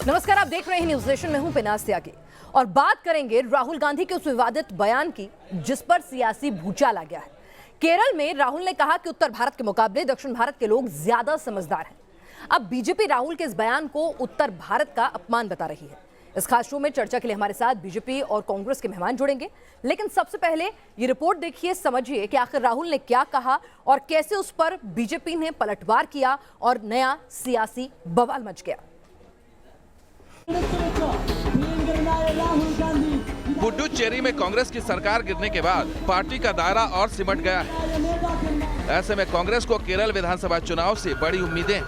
नमस्कार, आप देख रहे हैं न्यूज नेशन में हूं पिनास त्यागी और बात करेंगे राहुल गांधी के उस विवादित बयान की जिस पर सियासी भूचाल आ गया है। केरल में राहुल ने कहा कि उत्तर भारत के मुकाबले दक्षिण भारत के लोग ज्यादा समझदार हैं। अब बीजेपी राहुल के इस बयान को उत्तर भारत का अपमान बता रही है। इस खास शो में चर्चा के लिए हमारे साथ बीजेपी और कांग्रेस के मेहमान जुड़ेंगे, लेकिन सबसे पहले ये रिपोर्ट देखिए, समझिए कि आखिर राहुल ने क्या कहा और कैसे उस पर बीजेपी ने पलटवार किया और नया सियासी बवाल मच गया। पुडुचेरी में कांग्रेस की सरकार गिरने के बाद पार्टी का दायरा और सिमट गया है। ऐसे में कांग्रेस को केरल विधानसभा चुनाव से बड़ी उम्मीदें।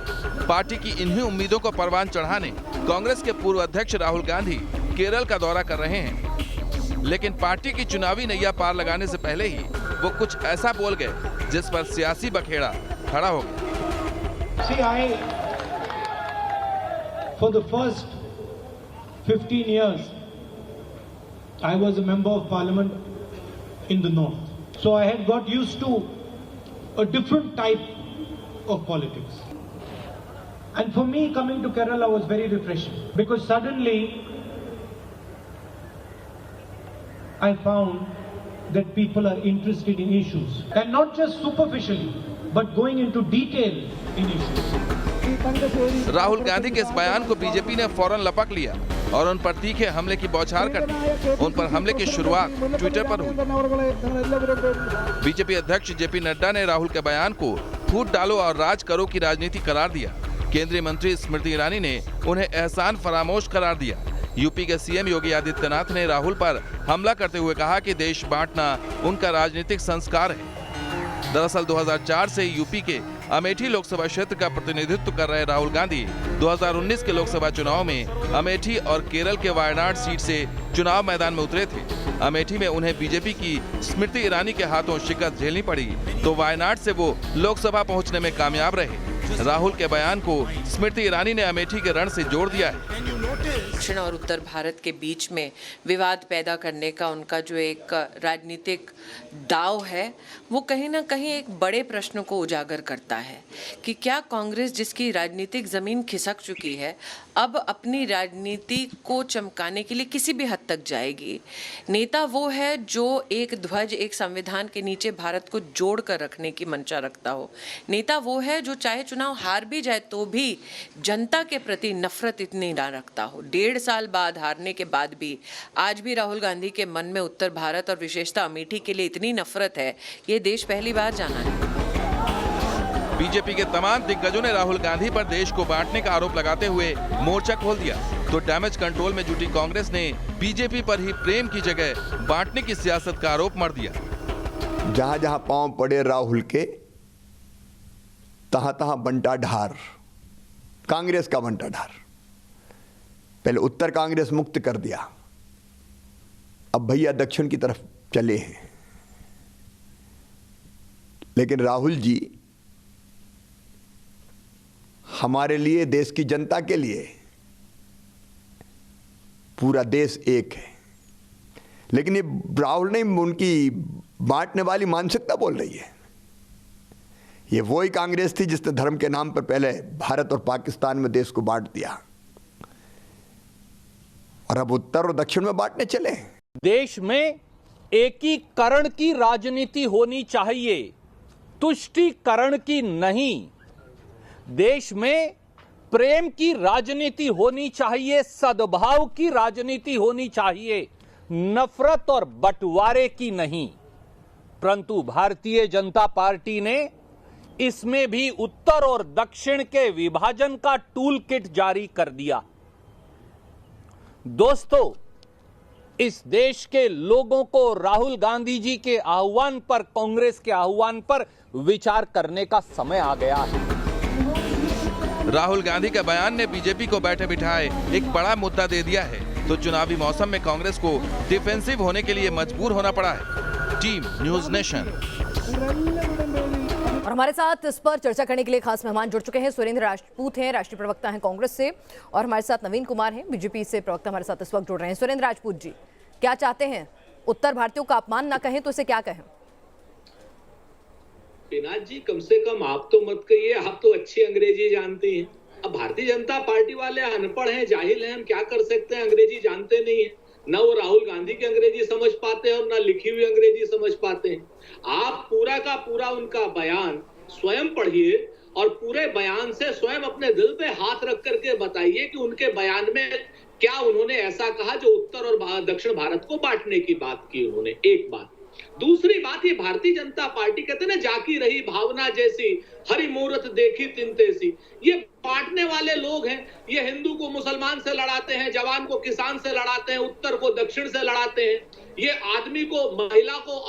पार्टी की इन्हीं उम्मीदों को परवान चढ़ाने कांग्रेस के पूर्व अध्यक्ष राहुल गांधी केरल का दौरा कर रहे हैं, लेकिन पार्टी की चुनावी नैया पार लगाने से पहले ही वो कुछ ऐसा बोल गए जिस पर सियासी बखेड़ा खड़ा हो गया। For the first 15 years, I was a member of parliament in the north. So I had got used to a different type of politics. And for me, coming to Kerala was very refreshing because suddenly I found that people are interested in issues and not just superficially, but going into detail in issues. Rahul Gandhi के इस बयान को BJP ने फौरन लपक लिया और उन पर तीखे हमले की बौछार कर दी। उन पर हमले की शुरुआत ट्विटर पर हुई। बीजेपी अध्यक्ष जेपी नड्डा ने राहुल के बयान को फूट डालो और राज करो की राजनीति करार दिया। केंद्रीय मंत्री स्मृति ईरानी ने उन्हें एहसान फरामोश करार दिया। यूपी के सीएम योगी आदित्यनाथ ने राहुल पर हमला करते हुए कहा कि देश बांटना उनका राजनीतिक संस्कार है। दरअसल 2004 से यूपी के अमेठी लोकसभा क्षेत्र का प्रतिनिधित्व कर रहे राहुल गांधी 2019 के लोकसभा चुनाव में अमेठी और केरल के वायनाड सीट से चुनाव मैदान में उतरे थे। अमेठी में उन्हें बीजेपी की स्मृति ईरानी के हाथों शिकस्त झेलनी पड़ी, तो वायनाड से वो लोकसभा पहुंचने में कामयाब रहे। राहुल के बयान को स्मृति ईरानी ने अमेठी के रण से जोड़ दिया है। दक्षिण और उत्तर भारत के बीच में विवाद पैदा करने का उनका जो एक राजनीतिक दाव है, वो कहीं ना कहीं एक बड़े प्रश्न को उजागर करता है कि क्या कांग्रेस, जिसकी राजनीतिक जमीन खिसक चुकी है, अब अपनी राजनीति को चमकाने के लिए किसी भी हद तक जाएगी। नेता वो है जो एक ध्वज, एक संविधान के नीचे भारत को जोड़ कर रखने की मंशा रखता हो। नेता वो है जो चाहे चुनाव हार भी जाए तो भी जनता के प्रति नफरत इतनी ना रखता हो। 1.5 साल बाद हारने के बाद भी आज भी राहुल गांधी के मन में उत्तर भारत और विशेषतः अमेठी के लिए इतनी नफरत है, ये देश पहली बार जाना है। बीजेपी के तमाम दिग्गजों ने राहुल गांधी पर देश को बांटने का आरोप लगाते हुए मोर्चा खोल दिया, तो डैमेज कंट्रोल में जुटी कांग्रेस ने बीजेपी पर ही प्रेम की जगह बांटने की सियासत का आरोप मढ़ दिया। जहां जहां पांव पड़े राहुल के, तहां तहां बंटा ढार, कांग्रेस का बंटा ढार। पहले उत्तर कांग्रेस मुक्त कर दिया, अब भैया दक्षिण की तरफ चले हैं। लेकिन राहुल जी हमारे लिए, देश की जनता के लिए, पूरा देश एक है। लेकिन ये राहुल ने उनकी बांटने वाली मानसिकता बोल रही है। ये वही कांग्रेस थी जिसने धर्म के नाम पर पहले भारत और पाकिस्तान में देश को बांट दिया और अब उत्तर और दक्षिण में बांटने चले। देश में एकीकरण की राजनीति होनी चाहिए, तुष्टीकरण की नहीं। देश में प्रेम की राजनीति होनी चाहिए, सद्भाव की राजनीति होनी चाहिए, नफरत और बंटवारे की नहीं। परंतु भारतीय जनता पार्टी ने इसमें भी उत्तर और दक्षिण के विभाजन का टूल किट जारी कर दिया। दोस्तों, इस देश के लोगों को राहुल गांधी जी के आह्वान पर, कांग्रेस के आह्वान पर विचार करने का समय आ गया है। राहुल गांधी का बयान ने बीजेपी को बैठे बिठाए एक बड़ा मुद्दा दे दिया है, तो चुनावी मौसम में कांग्रेस को डिफेंसिव होने के लिए मजबूर होना पड़ा है। Team news nation. और हमारे साथ इस पर चर्चा करने के लिए खास मेहमान जुड़ चुके हैं। सुरेंद्र राजपूत हैं, राष्ट्रीय प्रवक्ता हैं कांग्रेस से, और हमारे साथ नवीन कुमार हैं, बीजेपी से प्रवक्ता हमारे साथ इस वक्त जुड़ रहे हैं। सुरेंद्र राजपूत जी, क्या चाहते हैं? उत्तर भारतीयों का अपमान ना कहें तो इसे क्या कहें? पिनाक जी, कम से कम आप तो मत कहिए, आप तो अच्छी अंग्रेजी जानती हैं। अब भारतीय जनता पार्टी वाले अनपढ़ हैं, जाहिल हैं, हम क्या कर सकते हैं, अंग्रेजी जानते नहीं है, ना वो राहुल गांधी की अंग्रेजी समझ पाते हैं और ना लिखी हुई अंग्रेजी समझ पाते हैं। आप पूरा का पूरा उनका बयान स्वयं पढ़िए और पूरे बयान से स्वयं अपने दिल पे हाथ रख करके बताइए कि उनके बयान में क्या उन्होंने ऐसा कहा जो उत्तर और दक्षिण भारत को बांटने की बात की उन्होंने। एक बात। दूसरी बात, ये भारतीय जनता पार्टी कहते हैं ना, जाकी रही भावना जैसी, हरि मूरत देखी तिनतेसी, ये बांटने वाले लोग हैं। ये हिंदू को मुसलमान से लड़ाते हैं, जवान को किसान से लड़ाते हैं, उत्तर को दक्षिण से लड़ाते हैं, ये आदमी को महिला को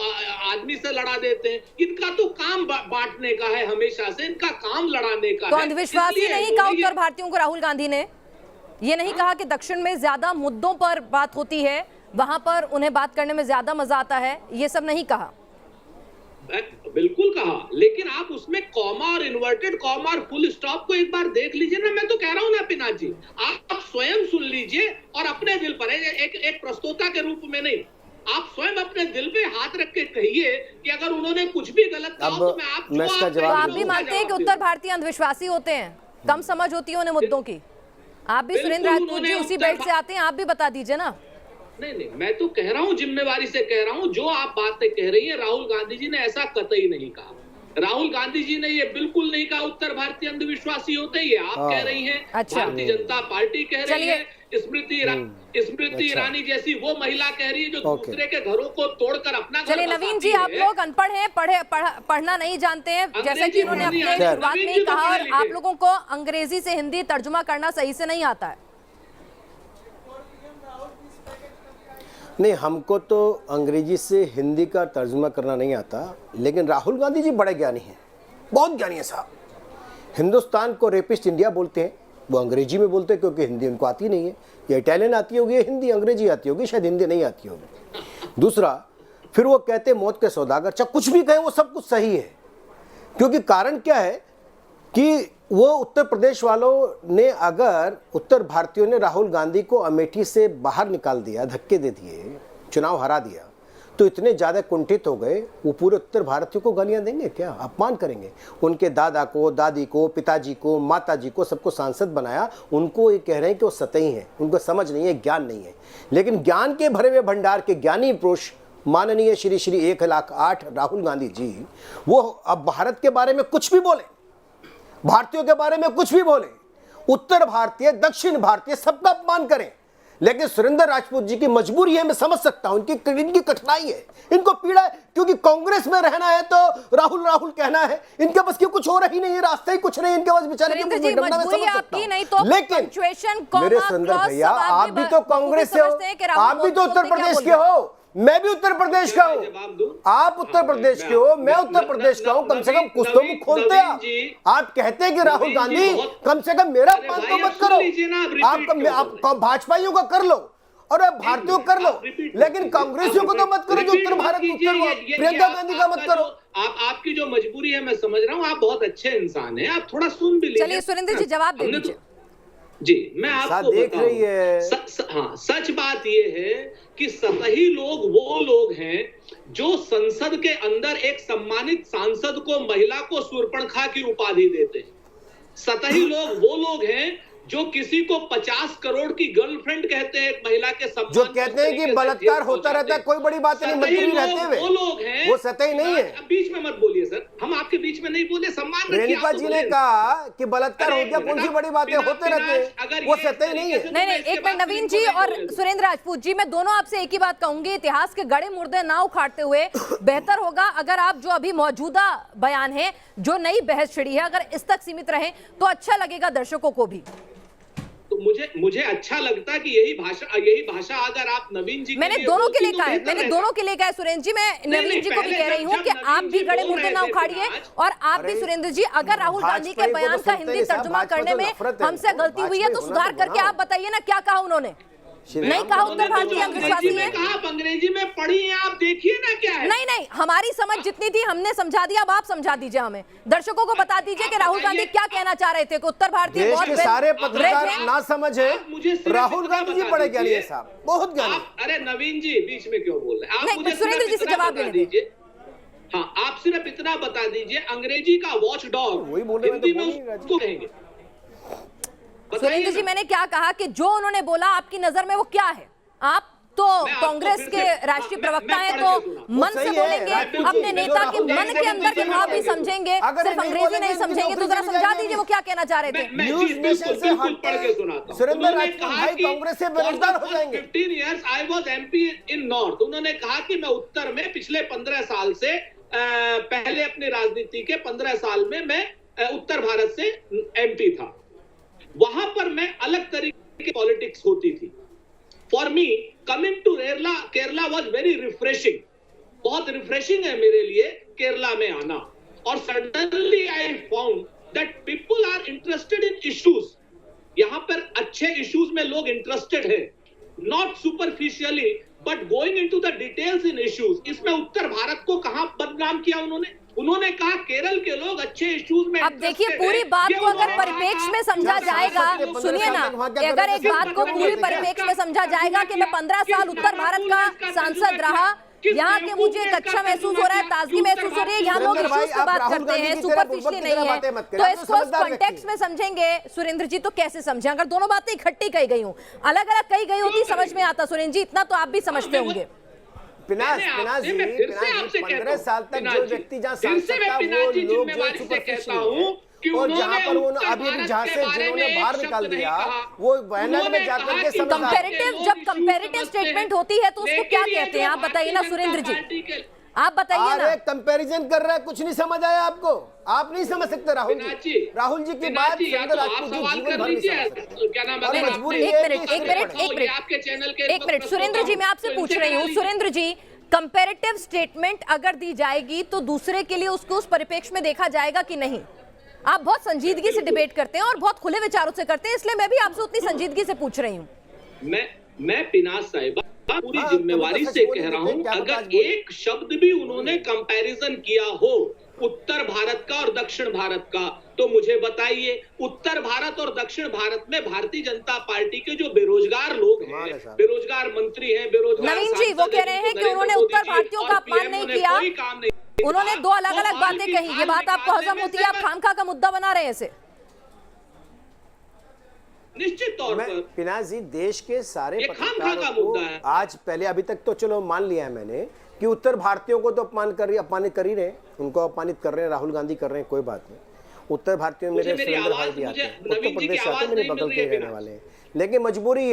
आदमी से लड़ा देते हैं। इनका तो काम बांटने का है, हमेशा से इनका काम लड़ाने का तो है। अंधविश्वास ही नहीं कहा उत्तर भारतीयों को राहुल गांधी ने, ये नहीं कहा कि दक्षिण में ज्यादा मुद्दों पर बात होती है, वहां पर उन्हें बात करने में ज्यादा मजा आता है, ये सब नहीं कहा? बिल्कुल कहा, लेकिन आप उसमें कॉमा और इन्वर्टेड कॉमा और फुल स्टॉप को एक बार देख लीजिए ना। मैं तो कह रहा हूं ना पिनाक जी, आप स्वयं सुन लीजिए और अपने दिल पर, एक प्रस्तोता के रूप में नहीं, आप स्वयं अपने दिल पे हाथ रख के कहिए कि अगर उन्होंने कुछ भी गलत कहा तो मैं तो आप भी मानते हैं कि उत्तर भारतीय अंधविश्वासी होते हैं, कम समझ होती है उन्हें मुद्दों की? आप भी सुरेंद्र राजपूत जी उसी बेल्ट से आते हैं, आप भी बता दीजिए ना। नहीं, मैं तो कह रहा हूं, जिम्मेवारी से कह रहा हूं, जो आप बातें कह रही हैं, राहुल गांधी जी ने ऐसा कतई नहीं कहा। राहुल गांधी जी ने ये बिल्कुल नहीं कहा उत्तर भारतीय अंधविश्वासी होते, ये आप कह रही हैं। अच्छा। भारतीय जनता पार्टी कह रही है, स्मृति ईरानी जैसी वो महिला कह रही है जो दूसरे के घरों को तोड़कर अपना घर चलिए नवीन जी, आप लोग अनपढ़ हैं, पढ़ना नहीं जानते हैं, जैसे कि उन्होंने अपने शुरुआत में ही कहा, और आप लोगों को अंग्रेजी से हिंदी तर्जुमा करना सही से नहीं आता है। नहीं, हमको तो अंग्रेजी से हिंदी का तर्जुमा करना नहीं आता, लेकिन राहुल गांधी जी बड़े ज्ञानी हैं, बहुत ज्ञानी है साहब। हिंदुस्तान को रेपिस्ट इंडिया बोलते हैं, वो अंग्रेजी में बोलते हैं क्योंकि हिंदी उनको आती नहीं है। या इटालियन आती होगी या हिंदी, अंग्रेजी आती होगी, शायद हिंदी नहीं आती होगी। दूसरा, फिर वो कहते हैं मौत के सौदागर, चाहे कुछ भी कहें वो सब कुछ सही है, क्योंकि कारण क्या है कि वो उत्तर प्रदेश वालों ने, अगर उत्तर भारतीयों ने राहुल गांधी को अमेठी से बाहर निकाल दिया, धक्के दे दिए, चुनाव हरा दिया, तो इतने ज़्यादा कुंठित हो गए, वो पूरे उत्तर भारतीयों को गालियां देंगे क्या, अपमान करेंगे। उनके दादा को, दादी को, पिताजी को, माताजी को, सबको सांसद बनाया। उनको ये कह रहे हैं कि वो सतही हैं, उनको समझ नहीं है, ज्ञान नहीं है। लेकिन ज्ञान के भरे हुए भंडार के ज्ञानी पुरुष माननीय श्री 1,08,000 राहुल गांधी जी, वो अब भारत के बारे में कुछ भी बोले, भारतीयों के बारे में कुछ भी बोले, उत्तर भारतीय, दक्षिण भारतीय, सबका अपमान करें, लेकिन सुरेंद्र राजपूत जी की मजबूरी है, मैं समझ सकता हूं, इनकी कठिनाई है, इनको पीड़ा है, क्योंकि कांग्रेस में रहना है तो राहुल राहुल कहना है, इनके बस की कुछ हो रही नहीं है, रास्ता ही कुछ नहीं इनके पास, बेचारे की मजबूरी आपकी नहीं तो लेकिन मेरे सुरेंद्र भैया, आप भी तो कांग्रेस से हो, आप भी तो उत्तर प्रदेश के हो, मैं भी उत्तर प्रदेश का हूँ, आप उत्तर प्रदेश के हो, मैं उत्तर प्रदेश का हूँ, कम से कम कुछ तो मुख खोलते हैं। आप कहते हैं कि राहुल गांधी, कम से कम मेरा अपमान तो मत करो, आप भाजपाइयों का कर लो और भारतीयों कर लो, लेकिन कांग्रेसियों को तो मत करो, जो उत्तर भारत, प्रियंका गांधी का मत करो। आपकी जो मजबूरी है मैं समझ रहा हूँ, आप बहुत अच्छे इंसान हैं, आप थोड़ा सुन भी लीजिए। चलिए सुरेंद्र जी जवाब दे दीजिए। जी, मैं आपको देख रही है। हाँ, सच बात यह है कि सतही लोग वो लोग हैं जो संसद के अंदर एक सम्मानित सांसद को, महिला को शूर्पणखा की उपाधि देते हैं। सतही लोग वो लोग हैं जो किसी को 50 करोड़ की गर्लफ्रेंड कहते हैं, एक महिला के सम्मान, जो कहते हैं कि बलात्कार होता रहता है, कोई बड़ी बात नहीं, मंत्री रहते हुए वो लोग हैं, वो सतही नहीं है। बीच में मत बोलिए सर, हम आपके बीच में नहीं बोले, सम्मान। रेणुका जी ने कहा कि बलात्कार हो गया, कौन सी बड़ी बातें होते रहते हैं, वो सतही नहीं है। नहीं, एक मिनट नवीन जी और सुरेंद्र राजपूत जी, मैं दोनों आपसे एक ही बात कहूंगी, इतिहास के गड़े मुर्दे ना उखाड़ते हुए बेहतर होगा अगर आप जो अभी मौजूदा बयान है, जो नई बहस छिड़ी है, अगर इस तक सीमित रहें तो अच्छा लगेगा दर्शकों को भी। तो मुझे अच्छा लगता है कि यही भाषा अगर आप नवीन जी, मैंने दोनों के लिए कहा है, मैंने दोनों के लिए कहा है सुरेंद्र जी, मैं नवीन जी को भी कह रही हूँ कि आप भी गड़े मुर्दे ना उखाड़िए, और आप भी सुरेंद्र जी, अगर राहुल गांधी के बयान का हिंदी तर्जुमा करने में हमसे गलती हुई है तो सुधार करके आप बताइए ना क्या कहा उन्होंने। नहीं कहा उत्तर भारतीय अंधविश्वासी है, आप अंग्रेजी में पढ़ी है, आप देखिए ना क्या है। नहीं, हमारी समझ जितनी थी हमने समझा दिया, अब आप समझा दीजिए, हमें दर्शकों को बता दीजिए कि राहुल गांधी क्या कहना चाह रहे थे कि उत्तर भारतीय बहुत सारे पत्रकार ना समझे, राहुल गांधी जी बड़े ज्ञानी है साहब, बहुत ज्ञानी। अरे नवीन जी बीच में क्यों बोल रहे हैं, आप मुझे सुरेंद्र जी से जवाब दीजिए। हाँ, आप सिर्फ इतना बता दीजिए, अंग्रेजी का वॉच डॉग हिंदी में उसको कहेंगे। सुरेंद्र जी, मैंने क्या कहा कि जो उन्होंने बोला आपकी नजर में वो क्या है? आप तो कांग्रेस के राष्ट्रीय प्रवक्ता हैं, तो मन से बोलेंगे, अपने नेता के मन के अंदर के भाव भी समझेंगे, सिर्फ अंग्रेजी नहीं समझेंगे। तो जरा समझा दीजिए वो क्या कहना चाह रहे थे। न्यूज़ नेशन से पढ़ के सुनाता हूं। सुरेंद्र राजपूत भाई कांग्रेस से बेरोजगार हो जाएंगे। 15 years I was MP in North। उन्होंने कहा कि मैं उत्तर में पिछले 15 साल से पहले अपनी राजनीति के 15 साल में मैं उत्तर भारत से MP था। वहां पर मैं अलग तरीके की पॉलिटिक्स होती थी। For me coming to Kerala was very refreshing. बहुत रिफ्रेशिंग है मेरे लिए केरला में आना। और suddenly I found that people are interested in issues. यहां पर अच्छे इश्यूज में लोग इंटरेस्टेड हैं, not superficially but going into the details in issues. इसमें उत्तर भारत को कहां बदनाम किया उन्होंने कहा केरल के लोग अच्छे इश्यूज में। अब देखिए, पूरी बात को अगर परिप्रेक्ष्य में समझा जाएगा, सुनिए ना, अगर एक बात को पूरी परिप्रेक्ष्य में समझा जाएगा कि मैं 15 साल उत्तर भारत का सांसद रहा, यहाँ के मुझे एक अच्छा महसूस हो रहा है, ताजगी महसूस हो रही है, यहाँ लोग इश्यूज की बात करते हैं, सुपरफिशियली नहीं है, तो इसको कॉन्टेक्स्ट में समझेंगे सुरेंद्र जी, तो कैसे समझें? अगर दोनों बातें इकट्ठी कही गई हूँ, अलग अलग कही गई होती समझ में आता। सुरेंद्र जी, इतना तो आप भी समझते होंगे। पिनाज जी 15 साल तक जो व्यक्ति जहाँ सांसद था वो लोग जो सुपरफिशियल और जहाँ पर वो अभी जहाँ से जिन्होंने बाहर निकाल दिया वो वायनाड में जाकर के कंपैरेटिव, जब कंपैरेटिव स्टेटमेंट होती है तो उसको क्या कहते हैं? आप बताइए ना सुरेंद्र जी, आप बताइए ना। कंपैरिजन कर रहा है, कुछ नहीं समझ आया आपको? आप नहीं समझ सकते राहुल जी की बात। सुरेंद्र राजपूत जी जीवन भर नहीं समझ सकते। मजबूरी है। एक मिनट सुरेंद्र जी, मैं आपसे पूछ रही हूँ, सुरेंद्र जी, कंपैरेटिव स्टेटमेंट अगर दी जाएगी तो दूसरे के लिए उसको उस परिप्रेक्ष्य में देखा जाएगा कि नहीं? आप बहुत संजीदगी से डिबेट करते हैं और बहुत खुले विचारों से करते हैं, इसलिए मैं भी आपसे उतनी संजीदगी से पूछ रही हूँ। मैं पिनाज साहिबा पूरी जिम्मेवारी से कह रहा हूं, अगर एक शब्द भी उन्होंने कंपैरिजन किया हो उत्तर भारत का और दक्षिण भारत का, तो मुझे बताइए। उत्तर भारत और दक्षिण भारत में भारतीय जनता पार्टी के जो बेरोजगार लोग हैं, बेरोजगार मंत्री हैं, बेरोजगार नवीन जी, वो कह रहे हैं कि उन्होंने उत्तर भारतीयों का अपमान नहीं किया, उन्होंने दो अलग अलग बातें कही। ये बात आपको हजम होती है? आप खामखा का मुद्दा बना रहे हैं इसे। निश्चित तौर पर पिनाज जी, देश के सारे पत्रकारों को आज पहले अभी तक तो चलो मान लिया है मैंने कि उत्तर भारतीयों को तो अपमानित कर ही रहे, उनको अपमानित कर रहे हैं, राहुल गांधी कर रहे हैं, कोई बात नहीं। उत्तर भारतीयों में मेरे सुरेंद्र भाई भी आते हैं, उत्तर प्रदेश से आते हैं, मेरे बगल के रहने वाले हैं। लेकिन मजबूरी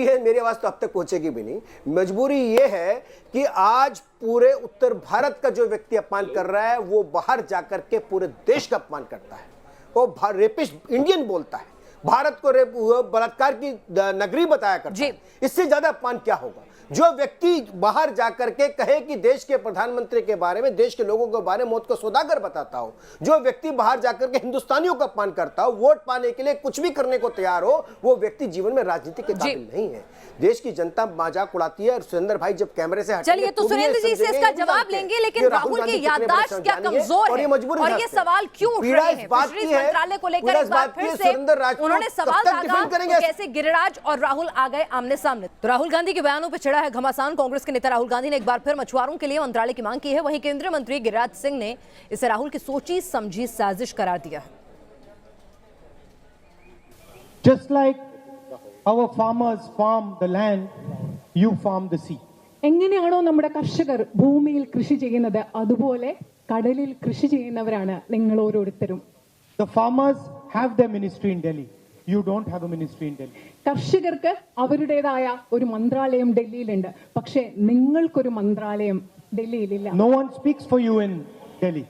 है, मेरी आवाज तो अब तक पहुंचेगी भी नहीं। मजबूरी ये है कि आज पूरे उत्तर भारत का जो व्यक्ति अपमान कर रहा है वो बाहर जाकर के पूरे देश का अपमान करता है। वो रेपिस्ट इंडियन बोलता है, भारत को बलात्कार की नगरी बताया करता है। इससे ज्यादा अपमान क्या होगा? जो व्यक्ति बाहर जाकर के कहे कि देश के प्रधानमंत्री के बारे में, देश के लोगों के बारे में मौत को सौदागर बताता हो, जो व्यक्ति बाहर जाकर के हिंदुस्तानियों का अपमान करता हो, वोट पाने के लिए कुछ भी करने को तैयार हो, वो व्यक्ति जीवन में राजनीति के काबिल नहीं है। देश की जनता मजाक उड़ाती है और सुरेंद्र भाई जब कैमरे से चलिए, तो सुरेंद्र जी से इसका जवाब लेंगे, लेकिन राहुल की याददाश्त क्या कमजोर है और ये सवाल क्यों उठ रहे हैं? फिशरीज मंत्रालय को लेकर एक बार फिर से उन्होंने सवाल दागा, तो कैसे गिरिराज और राहुल आ गए आमने सामने? तो राहुल गांधी के बयानों पर चढ़ा है घमासान। कांग्रेस के नेता राहुल गांधी ने एक बार फिर मछुआरों के लिए मंत्रालय की मांग की है। वहीं केंद्रीय मंत्री गिरिराज सिंह ने इसे राहुल की सोची समझी साजिश करार दिया है। Just like our farmers farm the land, you farm the sea. എങ്ങനെയാണോ നമ്മുടെ കർഷകർ ഭൂമിയിൽ കൃഷി ചെയ്യുന്നത് അതുപോലെ കടലിൽ കൃഷി ചെയ്യുന്നവരാണ് നിങ്ങൾ ഓരോരുത്തരും. The farmers have their ministry in Delhi. You don't have a ministry in Delhi. കർഷകർക്ക് അവരുടേതായ ഒരു മന്ത്രാലയം ഡൽഹിയിലുണ്ട്, പക്ഷേ നിങ്ങൾക്കൊരു മന്ത്രാലയം ഡൽഹിയിലില്ല. No one speaks for you in Delhi.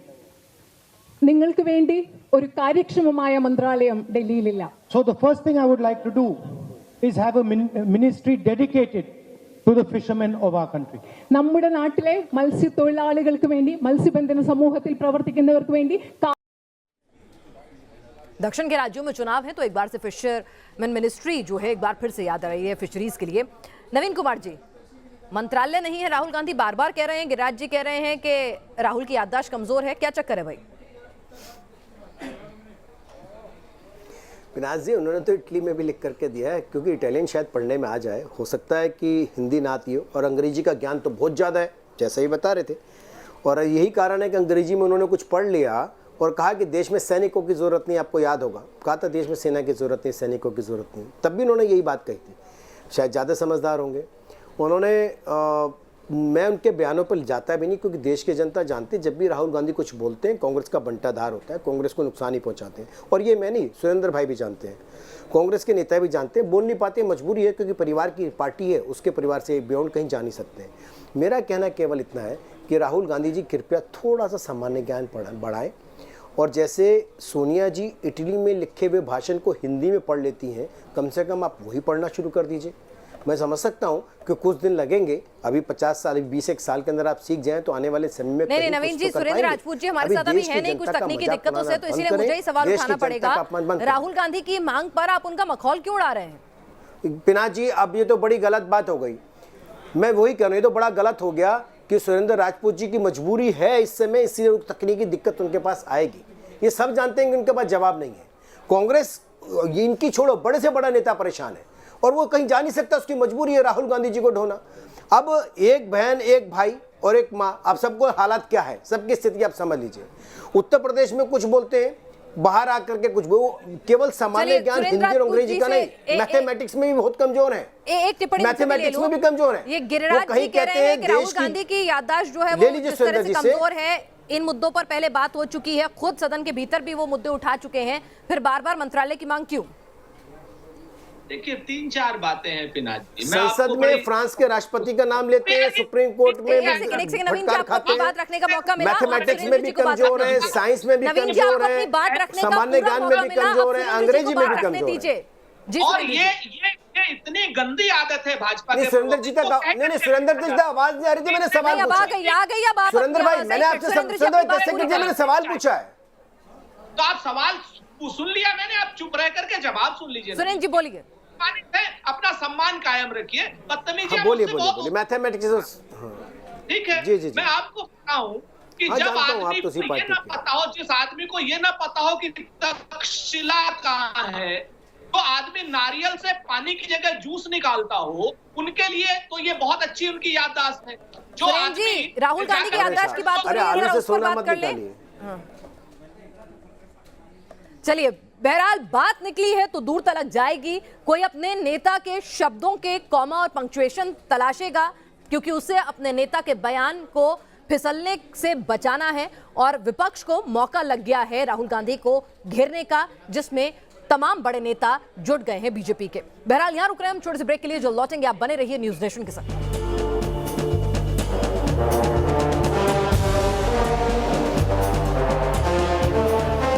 നിങ്ങൾക്ക് വേണ്ടി ഒരു കാര്യക്ഷമമായ മന്ത്രാലയം ഡൽഹിയിലില്ല. So the first thing I would like to do is have a ministry dedicated to the fishermen of our country. നമ്മുടെ നാട്ടിലെ മത്സ്യത്തൊഴിലാളികൾക്ക് വേണ്ടി, മത്സ്യബന്ധന സമൂഹത്തിൽ പ്രവർത്തിക്കുന്നവർക്ക് വേണ്ടി. दक्षिण के राज्यों में चुनाव है तो एक बार से फिशरमैन मिनिस्ट्री जो है एक बार फिर से याद आ रही है फिशरीज के लिए। नवीन कुमार जी, मंत्रालय नहीं है, राहुल गांधी बार बार कह रहे हैं, गिरिराज जी कह रहे हैं कि राहुल की याददाश्त कमजोर है, क्या चक्कर है भाई? पिनाज जी, उन्होंने तो इटली में भी लिख करके दिया है, क्योंकि इटालियन शायद पढ़ने में आ जाए, हो सकता है कि हिंदी ना आती हो, और अंग्रेजी का ज्ञान तो बहुत ज़्यादा है जैसा ही बता रहे थे, और यही कारण है कि अंग्रेजी में उन्होंने कुछ पढ़ लिया और कहा कि देश में सैनिकों की ज़रूरत नहीं, आपको याद होगा, कहा था देश में सेना की ज़रूरत नहीं, सैनिकों की ज़रूरत नहीं, तब भी उन्होंने यही बात कही थी। शायद ज़्यादा समझदार होंगे उन्होंने। मैं उनके बयानों पर जाता भी नहीं, क्योंकि देश की जनता जानती है जब भी राहुल गांधी कुछ बोलते हैं कांग्रेस का बंटाधार होता है, कांग्रेस को नुकसान ही पहुंचाते हैं। और ये मैं नहीं, सुरेंद्र भाई भी जानते हैं, कांग्रेस के नेता भी जानते हैं, बोल नहीं पाते, मजबूरी है, क्योंकि परिवार की पार्टी है, उसके परिवार से बियॉन्ड कहीं जा नहीं सकते हैं। मेरा कहना केवल इतना है कि राहुल गांधी जी कृपया थोड़ा सा सामान्य ज्ञान बढ़ाएं, और जैसे सोनिया जी इटली में लिखे हुए भाषण को हिंदी में पढ़ लेती हैं, कम से कम आप वही पढ़ना शुरू कर दीजिए। मैं समझ सकता हूं कि कुछ दिन लगेंगे, अभी 50 साल 20 साल के अंदर आप सीख जाएं तो आने वाले समय में नहीं नवीन जी, सुरेंद्र राजपूत जी हमारे साथ अभी है नहीं, कुछ तकनीकी दिक्कतों से, तो इसलिए मुझे ही सवाल उठाना पड़ेगा। राहुल गांधी की मांग पर आप उनका मखौल क्यों उड़ा रहे हैं? पिनाक जी, अब ये तो बड़ी गलत बात हो गई। मैं वही कह रहा हूं, ये तो बड़ा गलत हो गया कि सुरेंद्र राजपूत जी की मजबूरी है इस समय, इसलिए तकनीकी दिक्कत उनके पास आएगी। ये सब जानते हैं कि उनके पास जवाब नहीं है। कांग्रेस इनकी छोड़ो, बड़े से बड़ा नेता परेशान है और वो कहीं जा नहीं सकता, उसकी मजबूरी है राहुल गांधी जी को ढोना। अब एक बहन, एक भाई और एक माँ, अब सबको हालात क्या है, सबकी स्थिति आप समझ लीजिए। उत्तर प्रदेश में कुछ बोलते हैं, बाहर आकर के कुछ, वो केवल सामान्य ज्ञान हिंदी और अंग्रेजी का नहीं, मैथमेटिक्स में भी बहुत कमजोर है, एक टिप्पणी मैथमेटिक्स में भी कमजोर है। ये गिरिराज जी कह रहे हैं कि राहुल गांधी की याददाश्त जो है वो जिस तरह से कमजोर है, इन मुद्दों पर पहले बात हो चुकी है, खुद सदन के भीतर भी वो मुद्दे उठा चुके हैं, फिर बार बार मंत्रालय की मांग क्यों? देखिए 3-4 बातें हैं पिनाक जी। संसद में फ्रांस के राष्ट्रपति का नाम लेते हैं, सुप्रीम कोर्ट में फटकार खाते हैं, बात रखने का मौका मिला, मैथमेटिक्स में भी कमजोर है, साइंस में भी कमजोर है, सामान्य ज्ञान में भी कमजोर है, अंग्रेजी में भी कमजोर है। और ये इतनी गंदी आदत है भाजपा के। सुरेंद्र जी का नहीं, सुरेंद्र जी का आवाज नहीं आ रही थी, मैंने सवाल पूछा। सुरेंद्र भाई, मैंने आपसे मैंने सवाल पूछा है, तो आप सवाल सुन लिया मैंने, आप चुप रह करके जवाब सुन लीजिए। सुरेंद्र जी बोलिए। अपना सम्मान कायम रखिए, बदतमीजी। बोलिए मैथमेटिक्स। ठीक है, मैं आपको बताऊं कि जब आदमी को ये ना पता हो, जिस आदमी को ये ना पता हो कि तक्षशिला कहाँ है, तो आदमी नारियल से पानी की जगह जूस निकालता हो, उनके लिए तो ये बहुत अच्छी उनकी याददाश्त है। जो आदमी राहुल गांधी की याददाश्त की बात कर ले। चलिए, बहरहाल बात निकली है तो दूर तलक जाएगी। कोई अपने नेता के शब्दों के कॉमा और पंक्चुएशन तलाशेगा, क्योंकि उसे अपने नेता के बयान को फिसलने से बचाना है, और विपक्ष को मौका लग गया है राहुल गांधी को घेरने का, जिसमें तमाम बड़े नेता जुट गए हैं बीजेपी के। बहरहाल यहां रुक रहे हैं हम छोटे से ब्रेक के लिए, जो लौटेंगे आप बने रहिए न्यूज़ नेशन के साथ।